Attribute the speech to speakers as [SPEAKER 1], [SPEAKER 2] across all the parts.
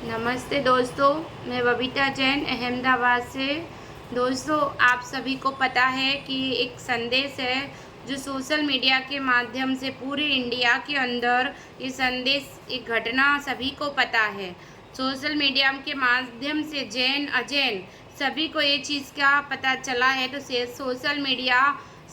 [SPEAKER 1] नमस्ते दोस्तों, मैं बबीता जैन अहमदाबाद से। दोस्तों, आप सभी को पता है कि एक संदेश है जो सोशल मीडिया के माध्यम से पूरे इंडिया के अंदर ये संदेश, एक घटना सभी को पता है। सोशल मीडिया के माध्यम से जैन अजैन सभी को ये चीज़ का पता चला है। तो सोशल मीडिया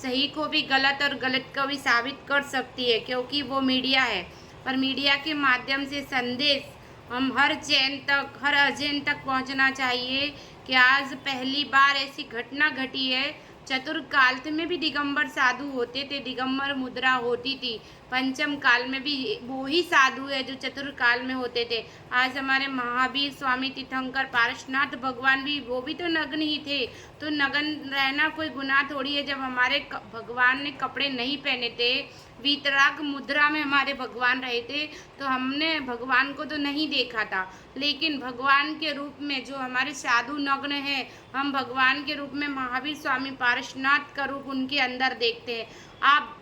[SPEAKER 1] सही को भी गलत और गलत को भी साबित कर सकती है, क्योंकि वो मीडिया है। पर मीडिया के माध्यम से संदेश हम हर जैन तक, हर अजैन तक पहुंचना चाहिए कि आज पहली बार ऐसी घटना घटी है। चतुर्काल में भी दिगंबर साधु होते थे, दिगंबर मुद्रा होती थी। पंचम काल में भी वो ही साधु है जो चतुर्काल में होते थे। आज हमारे महावीर स्वामी तीर्थंकर पारसनाथ भगवान भी, वो भी तो नग्न ही थे। तो नग्न रहना कोई गुनाह थोड़ी है। जब हमारे भगवान ने कपड़े नहीं पहने थे, वीतराग मुद्रा में हमारे भगवान रहे थे, तो हमने भगवान को तो नहीं देखा था। लेकिन भगवान के रूप में जो हमारे साधु नग्न है, हम भगवान के रूप में महावीर स्वामी पारसनाथ का रूप उनके अंदर देखते हैं। आप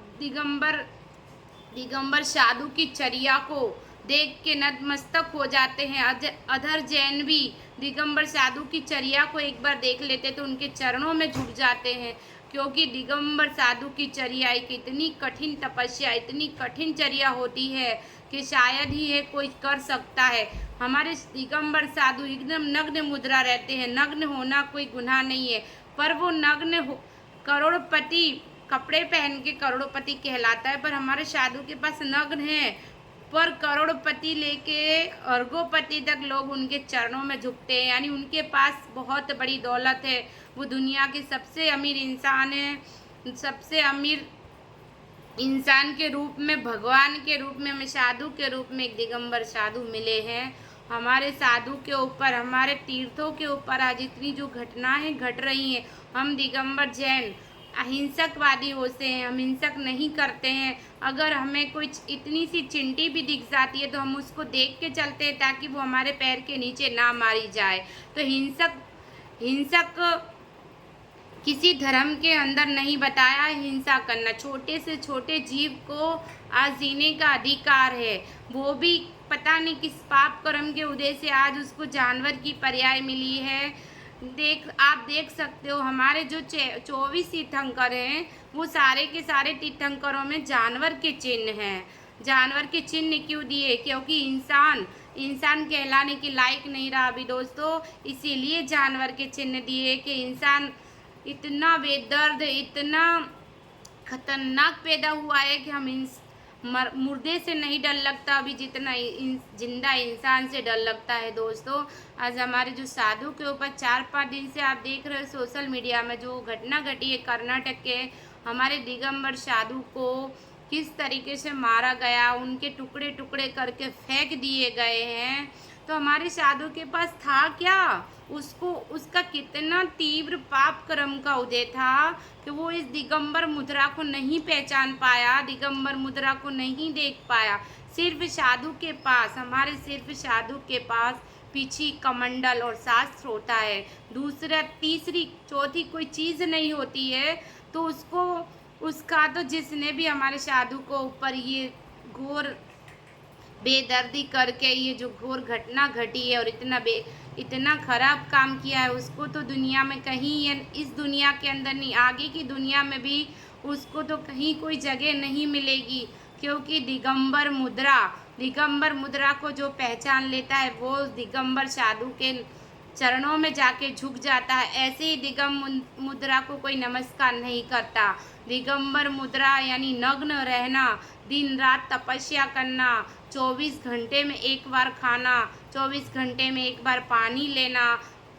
[SPEAKER 1] दिगंबर साधु की चर्या को देख के नतमस्तक हो जाते हैं। अधर जैन भी दिगंबर साधु की चर्या को एक बार देख लेते तो उनके चरणों में झुक जाते हैं, क्योंकि दिगंबर साधु की चर्या एक इतनी कठिन तपस्या, इतनी कठिन चर्या होती है कि शायद ही है कोई कर सकता है। हमारे दिगंबर साधु एकदम नग्न मुद्रा रहते हैं। नग्न होना कोई गुनाह नहीं है, पर वो नग्न करोड़पति कपड़े पहन के करोड़पति कहलाता है। पर हमारे साधु के पास नग्न है, पर करोड़पति लेके अर्गोपति तक लोग उनके चरणों में झुकते हैं। यानी उनके पास बहुत बड़ी दौलत है। वो दुनिया के सबसे अमीर इंसान है। सबसे अमीर इंसान के रूप में, भगवान के रूप में, हमें साधु के रूप में एक दिगंबर साधु मिले हैं। हमारे साधु के ऊपर, हमारे तीर्थों के ऊपर आज इतनी जो घटनाएं घट रही हैं, हम दिगंबर जैन अहिंसकवादी होते हैं, हम हिंसक नहीं करते हैं। अगर हमें कोई इतनी सी चिंटी भी दिख जाती है तो हम उसको देख के चलते हैं, ताकि वो हमारे पैर के नीचे ना मारी जाए। तो हिंसक किसी धर्म के अंदर नहीं बताया है हिंसा करना। छोटे से छोटे जीव को आज जीने का अधिकार है। वो भी पता नहीं किस पाप कर्म के उदय से आज उसको जानवर की पर्याय मिली है। आप देख सकते हो, हमारे जो 24 तीर्थंकर हैं, वो सारे के सारे तीर्थंकरों में जानवर के चिन्ह हैं। जानवर के चिन्ह क्यों दिए? क्योंकि इंसान कहलाने के लायक नहीं रहा अभी दोस्तों, इसीलिए जानवर के चिन्ह दिए कि इंसान इतना बेदर्द, इतना खतरनाक पैदा हुआ है कि हम मुर्दे से नहीं डर लगता अभी, जितना जिंदा इंसान से डर लगता है दोस्तों। आज हमारे जो साधु के ऊपर 4-5 दिन से आप देख रहे हो सोशल मीडिया में जो घटना घटी है कर्नाटक के, हमारे दिगंबर साधु को किस तरीके से मारा गया, उनके टुकड़े टुकड़े करके फेंक दिए गए हैं। तो हमारे साधु के पास था क्या? उसका कितना तीव्र पाप कर्म का उदय था कि वो इस दिगंबर मुद्रा को नहीं पहचान पाया, दिगंबर मुद्रा को नहीं देख पाया। सिर्फ साधु के पास, हमारे सिर्फ साधु के पास पीछी कमंडल और शास्त्र होता है। दूसरा, तीसरी, चौथी कोई चीज़ नहीं होती है। तो उसका तो जिसने भी हमारे साधु को ऊपर ये घोर बेदर्दी करके ये जो घोर घटना घटी है और इतना खराब काम किया है, उसको तो दुनिया में कहीं, इस दुनिया के अंदर नहीं, आगे की दुनिया में भी उसको तो कहीं कोई जगह नहीं मिलेगी। क्योंकि दिगंबर मुद्रा को जो पहचान लेता है वो दिगंबर साधु के चरणों में जाके झुक जाता है। ऐसे ही दिगंबर मुद्रा को कोई नमस्कार नहीं करता। दिगंबर मुद्रा यानी नग्न रहना, दिन रात तपस्या करना, 24 घंटे में एक बार खाना, 24 घंटे में एक बार पानी लेना,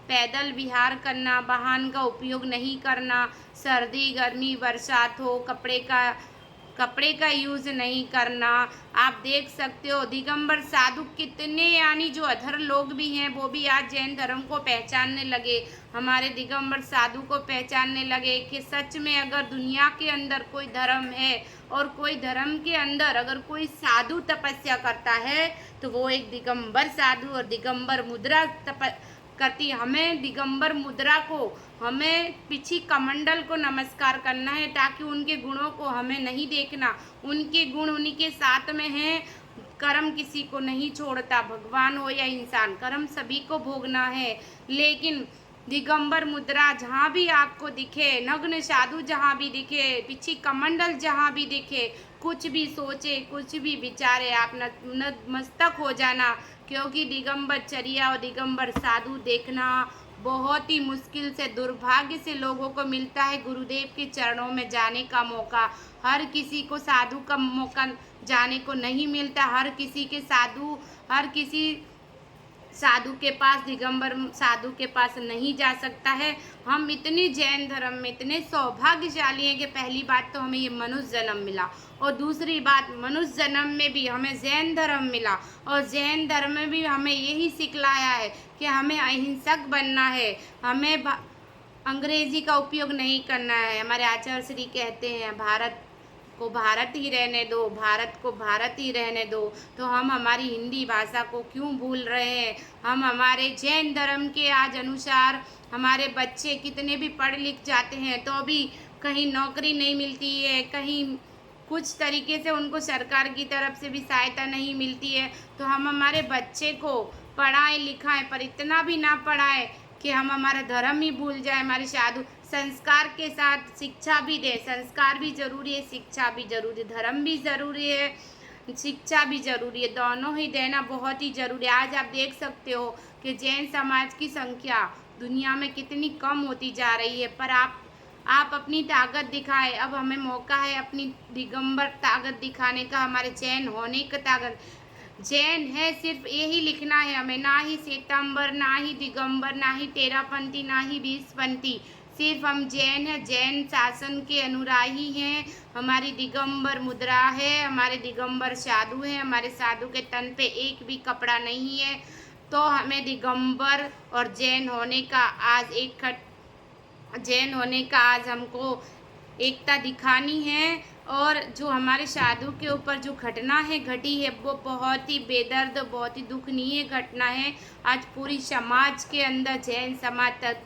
[SPEAKER 1] पैदल विहार करना, वाहन का उपयोग नहीं करना, सर्दी गर्मी बरसात हो कपड़े का यूज़ नहीं करना। आप देख सकते हो दिगंबर साधु कितने, यानी जो अधर लोग भी हैं वो भी आज जैन धर्म को पहचानने लगे, हमारे दिगंबर साधु को पहचानने लगे कि सच में अगर दुनिया के अंदर कोई धर्म है और कोई धर्म के अंदर अगर कोई साधु तपस्या करता है तो वो एक दिगंबर साधु और दिगंबर मुद्रा करती। हमें दिगंबर मुद्रा को, हमें पीछी कमंडल को नमस्कार करना है, ताकि उनके गुणों को हमें नहीं देखना। उनके गुण उन्हीं के साथ में हैं। कर्म किसी को नहीं छोड़ता, भगवान हो या इंसान, कर्म सभी को भोगना है। लेकिन दिगंबर मुद्रा जहाँ भी आपको दिखे, नग्न साधु जहाँ भी दिखे, पिछी कमंडल जहाँ भी दिखे, कुछ भी सोचे, कुछ भी विचारे, आप नतमस्तक हो जाना, क्योंकि दिगंबर चर्या और दिगंबर साधु देखना बहुत ही मुश्किल से, दुर्भाग्य से लोगों को मिलता है। गुरुदेव के चरणों में जाने का मौका हर किसी को साधु का मौका जाने को नहीं मिलता। हर किसी साधु के पास, दिगंबर साधु के पास नहीं जा सकता है। हम इतने जैन धर्म में इतने सौभाग्यशाली हैं कि पहली बात तो हमें ये मनुष्य जन्म मिला, और दूसरी बात मनुष्य जन्म में भी हमें जैन धर्म मिला, और जैन धर्म में भी हमें यही सिखलाया है कि हमें अहिंसक बनना है, हमें अंग्रेजी का उपयोग नहीं करना है। हमारे आचार्य श्री कहते हैं भारत को भारत ही रहने दो, भारत को भारत ही रहने दो। तो हम हमारी हिंदी भाषा को क्यों भूल रहे हैं? हम हमारे जैन धर्म के आज अनुसार हमारे बच्चे कितने भी पढ़ लिख जाते हैं तो भी कहीं नौकरी नहीं मिलती है, कहीं कुछ तरीके से उनको सरकार की तरफ से भी सहायता नहीं मिलती है। तो हम हमारे बच्चे को पढ़ाएं लिखाएं, पर इतना भी ना पढ़ाएं कि हम हमारा धर्म ही भूल जाए। हमारे साधु संस्कार के साथ शिक्षा भी दे, संस्कार भी जरूरी है, शिक्षा भी जरूरी है, धर्म भी जरूरी है, शिक्षा भी जरूरी है, दोनों ही देना बहुत ही जरूरी है। आज आप देख सकते हो कि जैन समाज की संख्या दुनिया में कितनी कम होती जा रही है, पर आप अपनी ताकत दिखाए। अब हमें मौका है अपनी दिगंबर ताकत दिखाने का, हमारे जैन होने का ताकत। जैन है सिर्फ यही लिखना है हमें, ना ही श्वेतांबर, ना ही दिगंबर, ना ही तेरापंथी, ना ही बीसपंथी, सिर्फ हम जैन हैं, जैन शासन के अनुरागी हैं। हमारी दिगंबर मुद्रा है, हमारे दिगंबर साधु हैं, हमारे साधु के तन पे एक भी कपड़ा नहीं है। तो हमें दिगंबर और जैन होने का आज हमको एकता दिखानी है। और जो हमारे साधु के ऊपर जो घटना है घटी है वो बहुत ही बेदर्द, बहुत ही दुखनीय घटना है। आज पूरी समाज के अंदर जैन समाज तक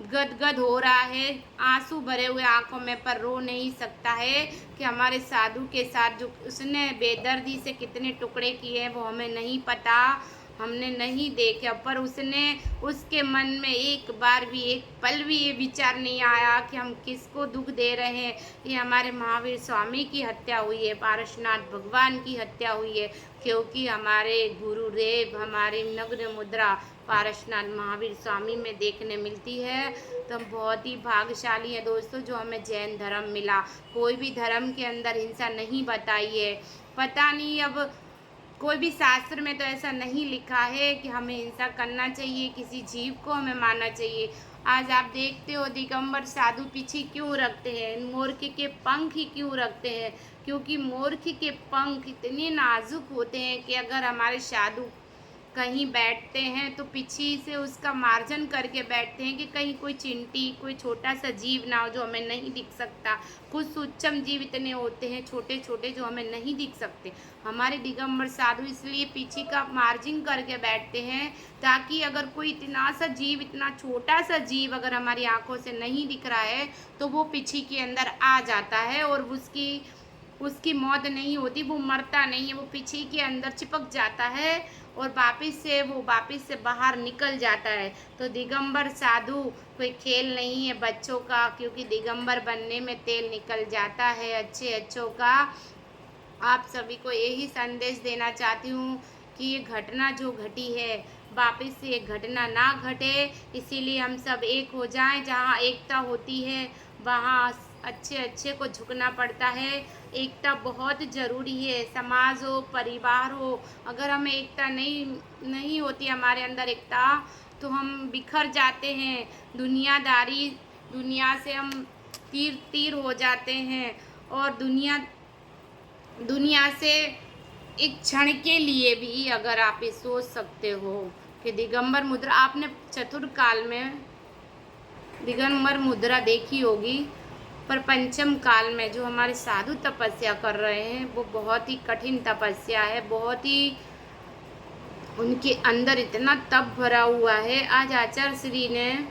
[SPEAKER 1] गदगद हो रहा है, आंसू भरे हुए आंखों में, पर रो नहीं सकता है कि हमारे साधु के साथ जो उसने बेदर्दी से कितने टुकड़े किए हैं वो हमें नहीं पता, हमने नहीं देखा, पर उसके मन में एक बार भी, एक पल भी ये विचार नहीं आया कि हम किसको दुख दे रहे हैं। ये हमारे महावीर स्वामी की हत्या हुई है, पारसनाथ भगवान की हत्या हुई है, क्योंकि हमारे गुरुदेव, हमारी नग्न मुद्रा पारसनाथ महावीर स्वामी में देखने मिलती है। तो हम बहुत ही भाग्यशाली हैं दोस्तों जो हमें जैन धर्म मिला। कोई भी धर्म के अंदर हिंसा नहीं बताई है, पता नहीं अब कोई भी शास्त्र में तो ऐसा नहीं लिखा है कि हमें हिंसा करना चाहिए, किसी जीव को हमें मारना चाहिए। आज आप देखते हो दिगंबर साधु पीछे क्यों रखते हैं, मोर के पंख ही क्यों रखते हैं? क्योंकि मोर के पंख इतने नाजुक होते हैं कि अगर हमारे साधु कहीं बैठते हैं तो पीछे से उसका मार्जन करके बैठते हैं कि कहीं कोई चिंटी, कोई छोटा सा जीव ना हो जो हमें नहीं दिख सकता। कुछ सूक्ष्म जीव इतने होते हैं छोटे छोटे जो हमें नहीं दिख सकते। हमारे दिगंबर साधु इसलिए पीछे का मार्जिन करके बैठते हैं ताकि अगर कोई इतना सा जीव, इतना छोटा सा जीव अगर हमारी आंखों से नहीं दिख रहा है तो वो पीछे के अंदर आ जाता है और उसकी मौत नहीं होती, वो मरता नहीं है, वो पीछे के अंदर चिपक जाता है और वापस से बाहर निकल जाता है। तो दिगंबर साधु कोई खेल नहीं है बच्चों का, क्योंकि दिगंबर बनने में तेल निकल जाता है अच्छों का। आप सभी को यही संदेश देना चाहती हूँ कि ये घटना जो घटी है वापस से ये घटना ना घटे, इसीलिए हम सब एक हो जाएं। जहाँ एकता होती है वहाँ अच्छे को झुकना पड़ता है। एकता बहुत ज़रूरी है, समाज हो, परिवार हो, अगर हमें एकता नहीं होती हमारे अंदर एकता तो हम बिखर जाते हैं। दुनिया से हम तीर हो जाते हैं और दुनिया से एक क्षण के लिए भी अगर आप ये सोच सकते हो कि दिगंबर मुद्रा, आपने चतुर्काल में दिगंबर मुद्रा देखी होगी, पर पंचम काल में जो हमारे साधु तपस्या कर रहे हैं वो बहुत ही कठिन तपस्या है, बहुत ही उनके अंदर इतना तप भरा हुआ है। आज आचार्य श्री ने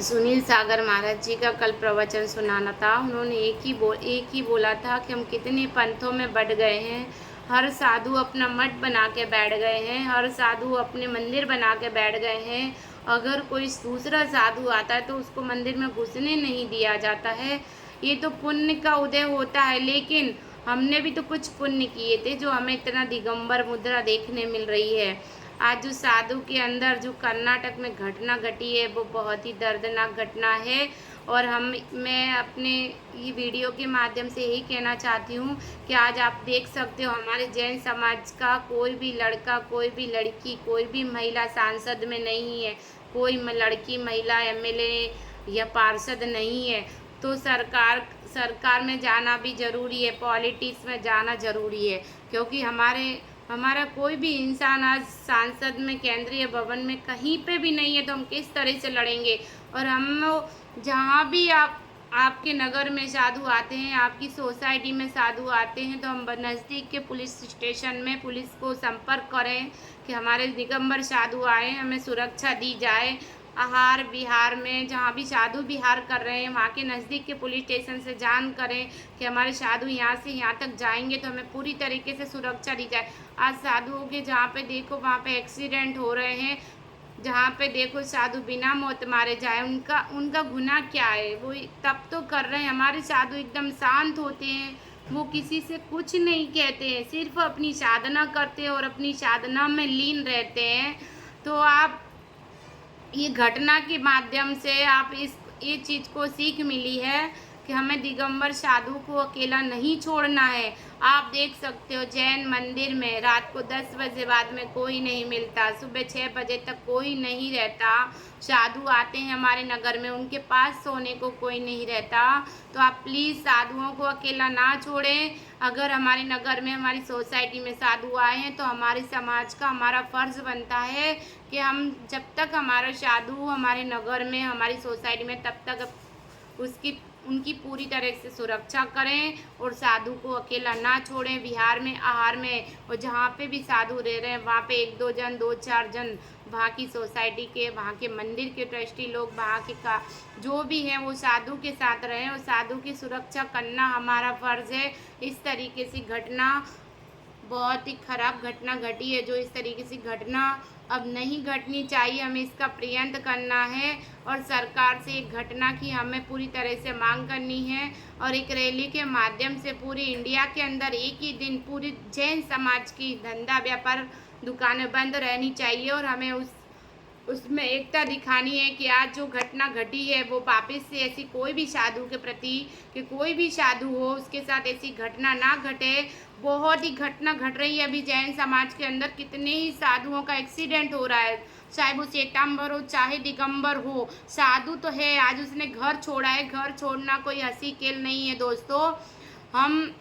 [SPEAKER 1] सुनील सागर महाराज जी का कल प्रवचन सुनाना था। उन्होंने एक ही बोला था कि हम कितने पंथों में बढ़ गए हैं, हर साधु अपना मठ बना के बैठ गए हैं, हर साधु अपने मंदिर बना के बैठ गए हैं। अगर कोई दूसरा साधु आता है तो उसको मंदिर में घुसने नहीं दिया जाता है। ये तो पुण्य का उदय होता है, लेकिन हमने भी तो कुछ पुण्य किए थे जो हमें इतना दिगंबर मुद्रा देखने मिल रही है। आज जो साधु के अंदर जो कर्नाटक में घटना घटी है वो बहुत ही दर्दनाक घटना है। और मैं अपने ये वीडियो के माध्यम से यही कहना चाहती हूँ कि आज आप देख सकते हो हमारे जैन समाज का कोई भी लड़का, कोई भी लड़की, कोई भी महिला सांसद में नहीं है, कोई लड़की महिला एमएलए या पार्षद नहीं है। तो सरकार में जाना भी ज़रूरी है, पॉलिटिक्स में जाना ज़रूरी है, क्योंकि हमारा कोई भी इंसान आज सांसद में, केंद्रीय भवन में कहीं पे भी नहीं है, तो हम किस तरह से लड़ेंगे। और हम जहाँ भी आपके नगर में साधु आते हैं, आपकी सोसाइटी में साधु आते हैं, तो हम नज़दीक के पुलिस स्टेशन में पुलिस को संपर्क करें कि हमारे दिगंबर साधु आए, हमें सुरक्षा दी जाए। आहार विहार में जहाँ भी साधु विहार कर रहे हैं वहाँ के नज़दीक के पुलिस स्टेशन से जान करें कि हमारे साधु यहाँ से यहाँ तक जाएंगे तो हमें पूरी तरीके से सुरक्षा दी जाए। आज साधुओं के जहाँ पे देखो वहाँ पे एक्सीडेंट हो रहे हैं, जहाँ पे देखो साधु बिना मौत मारे जाए, उनका गुनाह क्या है? वो तब तो कर रहे हैं। हमारे साधु एकदम शांत होते हैं, वो किसी से कुछ नहीं कहते हैं, सिर्फ अपनी साधना करते हैं और अपनी साधना में लीन रहते हैं। तो आप ये घटना के माध्यम से आप ये चीज़ को सीख मिली है कि हमें दिगंबर साधु को अकेला नहीं छोड़ना है। आप देख सकते हो जैन मंदिर में रात को 10 बजे बाद में कोई नहीं मिलता, सुबह 6 बजे तक कोई नहीं रहता। साधु आते हैं हमारे नगर में, उनके पास सोने को कोई नहीं रहता। तो आप प्लीज़ साधुओं को अकेला ना छोड़ें। अगर हमारे नगर में, हमारी सोसाइटी में साधु आए हैं तो हमारे समाज का हमारा फ़र्ज़ बनता है कि हम जब तक हमारा साधु हमारे नगर में, हमारी सोसाइटी में, तब तक उनकी पूरी तरह से सुरक्षा करें और साधु को अकेला ना छोड़ें। बिहार में, आहार में और जहाँ पे भी साधु रह रहे हैं वहाँ पे 1-2 जन, 2-4 जन वहाँ की सोसाइटी के, वहाँ के मंदिर के ट्रस्टी लोग, वहाँ के का जो भी हैं वो साधु के साथ रहें और साधु की सुरक्षा करना हमारा फ़र्ज़ है। इस तरीके से घटना, बहुत ही ख़राब घटना घटी है, जो इस तरीके से घटना अब नहीं घटनी चाहिए। हमें इसका प्रयत्न करना है और सरकार से एक घटना की हमें पूरी तरह से मांग करनी है और एक रैली के माध्यम से पूरी इंडिया के अंदर एक ही दिन पूरी जैन समाज की धंधा व्यापार दुकानें बंद रहनी चाहिए और हमें उसमें एकता दिखानी है कि आज जो घटना घटी है वो वापस से ऐसी कोई भी साधु के प्रति, कि कोई भी साधु हो उसके साथ ऐसी घटना ना घटे। बहुत ही घटना घट रही है अभी जैन समाज के अंदर, कितने ही साधुओं का एक्सीडेंट हो रहा है, चाहे वो श्वेतांबर हो चाहे दिगंबर हो, साधु तो है। आज उसने घर छोड़ा है, घर छोड़ना कोई हंसी खेल नहीं है दोस्तों। हम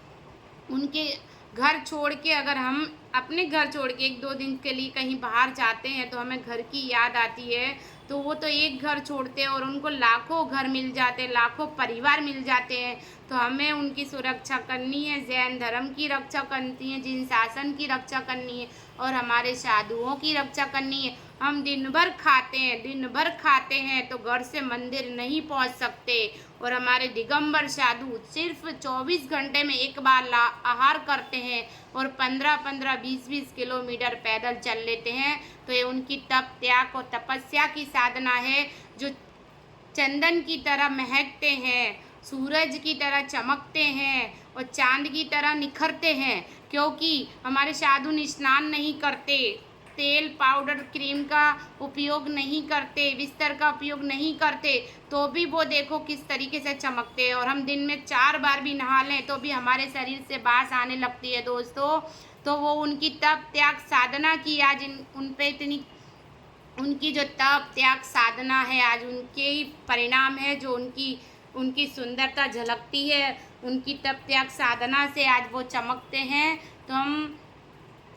[SPEAKER 1] उनके घर छोड़ के, अगर हम अपने घर छोड़ के 1-2 दिन के लिए कहीं बाहर जाते हैं तो हमें घर की याद आती है। तो वो तो एक घर छोड़ते हैं और उनको लाखों घर मिल जाते हैं, लाखों परिवार मिल जाते हैं। तो हमें उनकी सुरक्षा करनी है, जैन धर्म की रक्षा करनी है, जिन शासन की रक्षा करनी है और हमारे साधुओं की रक्षा करनी है। हम दिन भर खाते हैं तो घर से मंदिर नहीं पहुंच सकते और हमारे दिगंबर साधु सिर्फ 24 घंटे में एक बार आहार करते हैं और 15-15, 20-20 किलोमीटर पैदल चल लेते हैं। तो ये उनकी तप, त्याग और तपस्या की साधना है, जो चंदन की तरह महकते हैं, सूरज की तरह चमकते हैं और चांद की तरह निखरते हैं। क्योंकि हमारे साधु स्नान नहीं करते, तेल, पाउडर, क्रीम का उपयोग नहीं करते, बिस्तर का उपयोग नहीं करते, तो भी वो देखो किस तरीके से चमकते हैं। और हम दिन में 4 बार भी नहा लें तो भी हमारे शरीर से बास आने लगती है दोस्तों। तो वो उनकी तप, त्याग, साधना की आज उन पे इतनी, उनकी जो तप, त्याग, साधना है आज उनके ही परिणाम है जो उनकी सुंदरता झलकती है। उनकी तप, त्याग, साधना से आज वो चमकते हैं। तो हम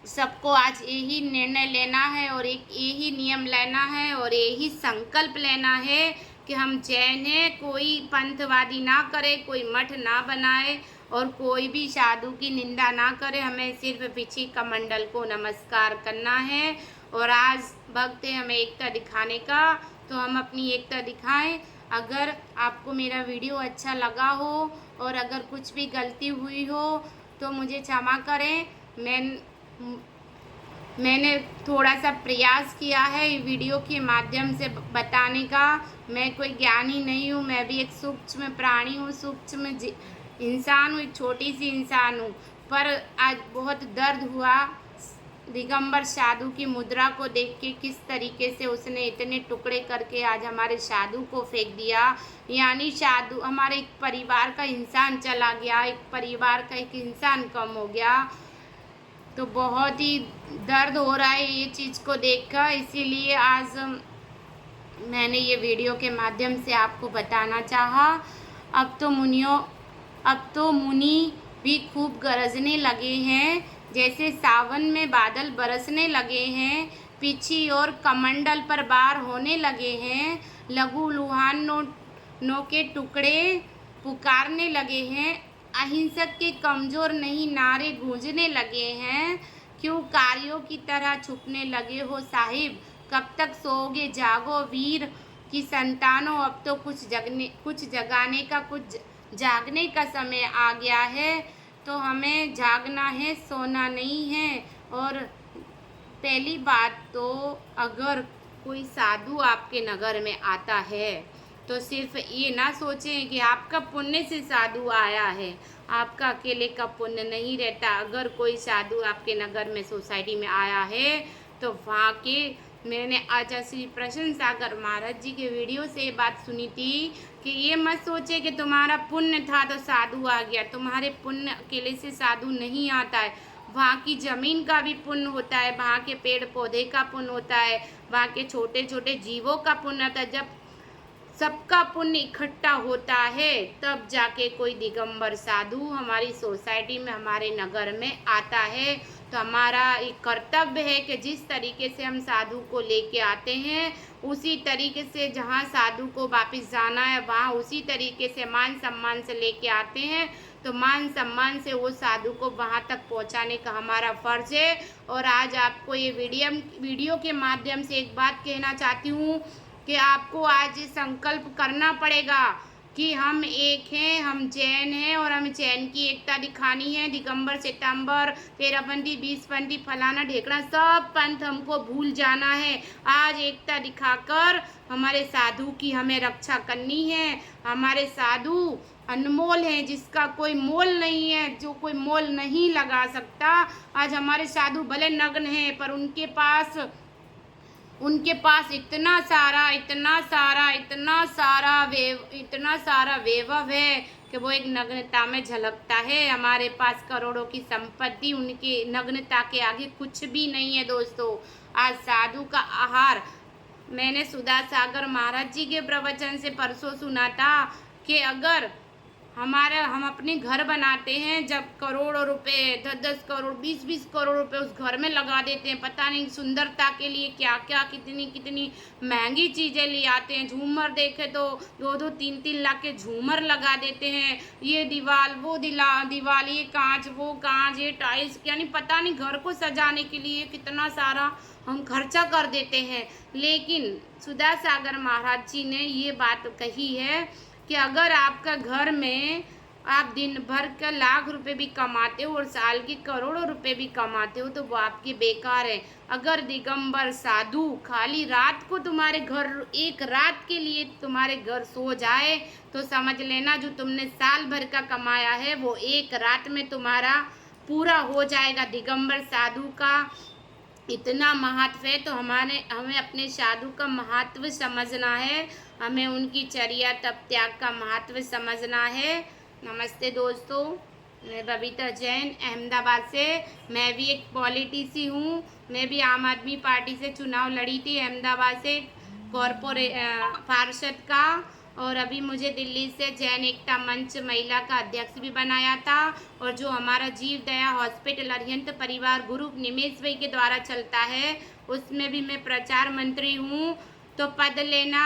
[SPEAKER 1] सबको आज यही निर्णय लेना है और एक यही नियम लेना है और यही संकल्प लेना है कि हम जैन हैं, कोई पंथवादी ना करे, कोई मठ ना बनाए और कोई भी साधु की निंदा ना करे। हमें सिर्फ पीछे कमंडल को नमस्कार करना है और आज वक्त है हमें एकता दिखाने का, तो हम अपनी एकता दिखाएं। अगर आपको मेरा वीडियो अच्छा लगा हो और अगर कुछ भी गलती हुई हो तो मुझे क्षमा करें। मैंने थोड़ा सा प्रयास किया है वीडियो के माध्यम से बताने का। मैं कोई ज्ञानी नहीं हूँ, मैं भी एक सूक्ष्म प्राणी हूँ, सूक्ष्म इंसान हूँ, एक छोटी सी इंसान हूँ। पर आज बहुत दर्द हुआ दिगंबर साधु की मुद्रा को देख के, किस तरीके से उसने इतने टुकड़े करके आज हमारे साधु को फेंक दिया। यानी साधु हमारे एक परिवार का इंसान चला गया, एक परिवार का एक इंसान कम हो गया। तो बहुत ही दर्द हो रहा है ये चीज़ को देखकर, इसीलिए आज मैंने ये वीडियो के माध्यम से आपको बताना चाहा। अब तो मुनि भी खूब गरजने लगे हैं, जैसे सावन में बादल बरसने लगे हैं, पीछे और कमंडल पर बार होने लगे हैं, लघु लुहानों के टुकड़े पुकारने लगे हैं, अहिंसक के कमज़ोर नहीं नारे गूंजने लगे हैं। क्यों कार्यों की तरह छुपने लगे हो साहिब, कब तक सोओगे जागो वीर की संतानों, अब तो कुछ जगाने का, कुछ जागने का समय आ गया है। तो हमें जागना है, सोना नहीं है। और पहली बात तो अगर कोई साधु आपके नगर में आता है तो सिर्फ ये ना सोचें कि आपका पुण्य से साधु आया है, आपका अकेले का पुण्य नहीं रहता। अगर कोई साधु आपके नगर में, सोसाइटी में आया है तो वहाँ के, मैंने आज श्री प्रसन्न सागर महाराज जी के वीडियो से ये बात सुनी थी कि ये मत सोचे कि तुम्हारा पुण्य था तो साधु आ गया। तुम्हारे पुण्य अकेले से साधु नहीं आता है, वहाँ की ज़मीन का भी पुण्य होता है, वहाँ के पेड़ पौधे का पुण्य होता है, वहाँ के छोटे छोटे जीवों का पुण्य होता है। जब सबका पुण्य इकट्ठा होता है तब जाके कोई दिगंबर साधु हमारी सोसाइटी में, हमारे नगर में आता है। तो हमारा एक कर्तव्य है कि जिस तरीके से हम साधु को लेके आते हैं, उसी तरीके से जहाँ साधु को वापस जाना है वहाँ उसी तरीके से मान सम्मान से लेके आते हैं। तो मान सम्मान से वो साधु को वहाँ तक पहुँचाने का हमारा फ़र्ज़ है। और आज आपको ये वीडियो के माध्यम से एक बात कहना चाहती हूँ कि आपको आज ये संकल्प करना पड़ेगा कि हम एक हैं, हम जैन हैं और हमें जैन की एकता दिखानी है। दिगंबर, श्वेतांबर, तेरहपंथी, बीसपंथी, फलाना ढेकड़ा सब पंथ हमको भूल जाना है। आज एकता दिखाकर हमारे साधु की हमें रक्षा करनी है। हमारे साधु अनमोल हैं, जिसका कोई मोल नहीं है, जो कोई मोल नहीं लगा सकता। आज हमारे साधु भले नग्न हैं पर उनके पास इतना सारा वैभव है कि वो एक नग्नता में झलकता है। हमारे पास करोड़ों की संपत्ति उनकी नग्नता के आगे कुछ भी नहीं है दोस्तों। आज साधु का आहार, मैंने सुधा सागर महाराज जी के प्रवचन से परसों सुना था कि अगर हम अपने घर बनाते हैं, जब करोड़ों रुपए, 10-10 करोड़, 20-20 करोड़ रुपए उस घर में लगा देते हैं, पता नहीं सुंदरता के लिए क्या क्या कितनी महंगी चीज़ें ले आते हैं। झूमर देखे तो 2-2, 3-3 लाख के झूमर लगा देते हैं, ये दीवार वो दीवार, ये कांच वो कांच, ये टाइल्स, यानी पता नहीं घर को सजाने के लिए कितना सारा हम खर्चा कर देते हैं। लेकिन सुधा सागर महाराज जी ने ये बात कही है कि अगर आपका घर में आप दिन भर का लाख रुपए भी कमाते हो और साल के करोड़ों रुपए भी कमाते हो तो वो आपके बेकार है। अगर दिगंबर साधु खाली रात को तुम्हारे घर, एक रात के लिए तुम्हारे घर सो जाए तो समझ लेना जो तुमने साल भर का कमाया है वो एक रात में तुम्हारा पूरा हो जाएगा। दिगंबर साधु का इतना महत्व है, तो हमें अपने साधु का महत्व समझना है, हमें उनकी चर्या तप त्याग का महत्व समझना है। नमस्ते दोस्तों, मैं बबीता जैन अहमदाबाद से। मैं भी एक पॉलिटिसी हूँ, मैं भी आम आदमी पार्टी से चुनाव लड़ी थी अहमदाबाद से पार्षद का, और अभी मुझे दिल्ली से जैन एकता मंच महिला का अध्यक्ष भी बनाया था। और जो हमारा जीव दया हॉस्पिटल अरिहंत परिवार ग्रुप निमेश भाई के द्वारा चलता है उसमें भी मैं प्रचार मंत्री हूँ। तो पद लेना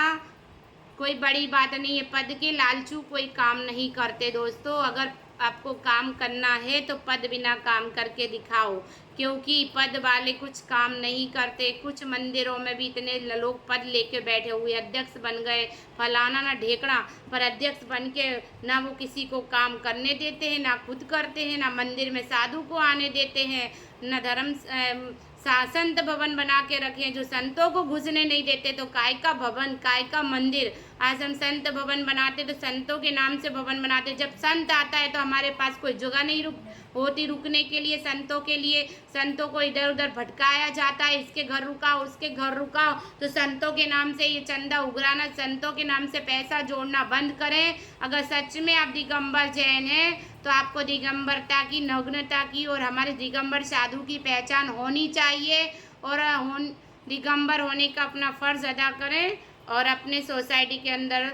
[SPEAKER 1] कोई बड़ी बात नहीं है, पद के लालचू कोई काम नहीं करते दोस्तों। अगर आपको काम करना है तो पद बिना काम करके दिखाओ, क्योंकि पद वाले कुछ काम नहीं करते। कुछ मंदिरों में भी इतने लोग पद लेके बैठे हुए, अध्यक्ष बन गए, फलाना ना ढेकड़ा, पर अध्यक्ष बन के ना वो किसी को काम करने देते हैं, ना खुद करते हैं, ना मंदिर में साधु को आने देते हैं, न धर्म संत भवन बना के रखे हैं जो संतों को घुसने नहीं देते। तो काय का भवन, काय का मंदिर। आज हम संत भवन बनाते तो संतों के नाम से भवन बनाते, जब संत आता है तो हमारे पास कोई जगह नहीं होती रुकने के लिए। संतों के लिए संतों को इधर उधर भटकाया जाता है, इसके घर रुकाओ उसके घर रुकाओ। तो संतों के नाम से ये चंदा उगराना, संतों के नाम से पैसा जोड़ना बंद करें। अगर सच में आप दिगंबर जैन हैं तो आपको दिगंबरता की, नग्नता की और हमारे दिगंबर साधु की पहचान होनी चाहिए, और दिगंबर होने का अपना फर्ज अदा करें। और अपने सोसाइटी के अंदर,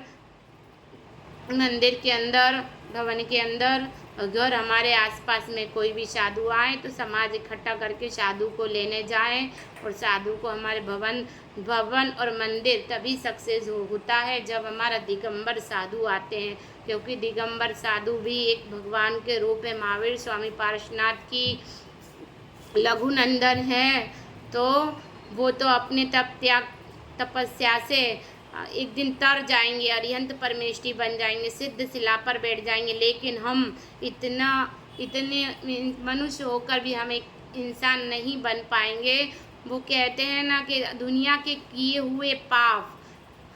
[SPEAKER 1] मंदिर के अंदर, भवन के अंदर अगर हमारे आसपास में कोई भी साधु आए तो समाज इकट्ठा करके साधु को लेने जाएं, और साधु को हमारे भवन और मंदिर तभी सक्सेस होता है जब हमारा दिगंबर साधु आते हैं, क्योंकि दिगंबर साधु भी एक भगवान के रूप में महावीर स्वामी पार्श्वनाथ की लघुनंदन है। तो वो तो अपने तपस्या से एक दिन तर जाएंगे, अरिहंत परमेष्ठी बन जाएंगे, सिद्ध शिला पर बैठ जाएंगे, लेकिन हम इतने मनुष्य होकर भी हम एक इंसान नहीं बन पाएंगे। वो कहते हैं ना कि दुनिया के किए हुए पाप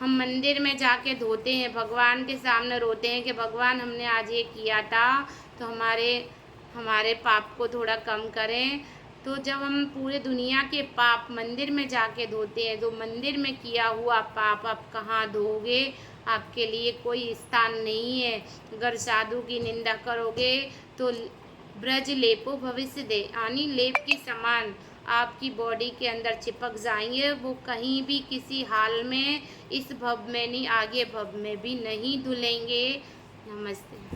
[SPEAKER 1] हम मंदिर में जाके धोते हैं, भगवान के सामने रोते हैं कि भगवान हमने आज ये किया था तो हमारे पाप को थोड़ा कम करें। तो जब हम पूरे दुनिया के पाप मंदिर में जाके धोते हैं, तो मंदिर में किया हुआ पाप आप कहाँ धोगे? आपके लिए कोई स्थान नहीं है। अगर साधु की निंदा करोगे तो ब्रज लेपो भविष्य दे, यानी लेप की समान आपकी बॉडी के अंदर चिपक जाएंगे। वो कहीं भी किसी हाल में इस भव में नहीं, आगे भव में भी नहीं धुलेंगे। नमस्ते।